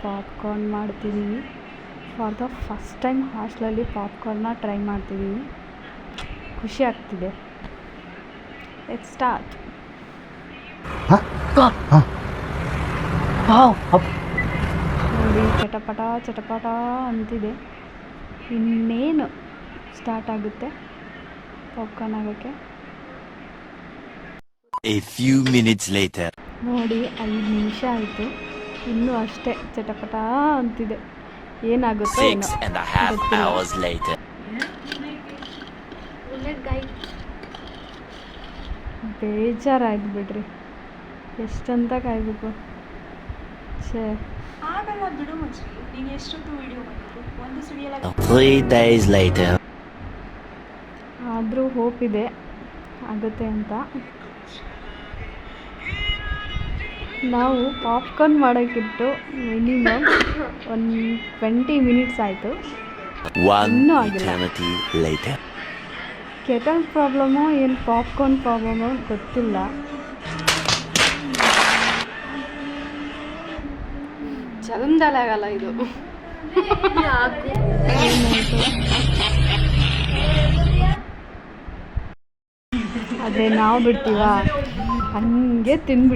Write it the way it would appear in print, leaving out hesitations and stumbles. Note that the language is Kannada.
ಪಾಪ್ಕಾರ್ನ್ ಮಾಡ್ತಿದ್ದೀವಿ. ಫಾರ್ ದ ಫಸ್ಟ್ ಟೈಮ್ ಹಾಸ್ಟೆಲಲ್ಲಿ ಪಾಪ್ಕಾರ್ನ್ನ ಟ್ರೈ ಮಾಡ್ತಿದ್ದೀವಿ. ಖುಷಿ ಆಗ್ತಿದೆ. Let's start. ನೋಡಿ ಚಟಪಟ ಚಟಪಟ ಅಂತಿದೆ. ಇನ್ನೇನು ಸ್ಟಾರ್ಟ್ ಆಗುತ್ತೆ ಪಾಪ್ಕಾರ್ನ್ ಆಗೋಕ್ಕೆ. A few minutes later. ನೋಡಿ 5 ನಿಮಿಷ ಆಯಿತು, ಇನ್ನೂ ಅಷ್ಟೇ ಚಟಪಟ ಅಂತಿದೆ. ಏನಾಗುತ್ತೋ ಏನೋ 6.5 hours later. ಬೇಜಾರಾಯ್ತು ಬಿಡ್ರಿ, ಎಷ್ಟಂತ ಕಾಯ್ಬೇಕು. ಛೇ, ಆಗಲ್ಲ ಬಿಡು ಮಚ್ಚಿ, ನೀನು ಎಷ್ಟೊತ್ತು ವಿಡಿಯೋ ಮಾಡಿದ್ದು ಒಂದು ಸಿಡಿಯಲ್ಲ. 3 days later. ಆದರೂ ಹೋಪ್ ಇದೆ ಆಗುತ್ತೆ ಅಂತ. ನಾವು ಪಾಪ್ಕಾರ್ನ್ ಮಾಡೋಕ್ಕಿಟ್ಟು ಮಿನಿಮಮ್ ಒಂದು 20 ಮಿನಿಟ್ಸ್ ಆಯಿತು, 1 ಇನ್ನೂ ಆಗಿಲ್ಲ. eternity later. ಕೆಟಲ್ ಪ್ರಾಬ್ಲಮೋ ಏನು ಪಾಪ್ಕಾರ್ನ್ ಪ್ರಾಬ್ಲಮೋ ಗೊತ್ತಿಲ್ಲ. ಚಲಂದಲಾಗಲ್ಲ ಇದು. ಆದರೆ ನಾವು ಬಿಡ್ತೀವ, ಹಂಗೆ ತಿಂದ್ಬಿಟ್ಟು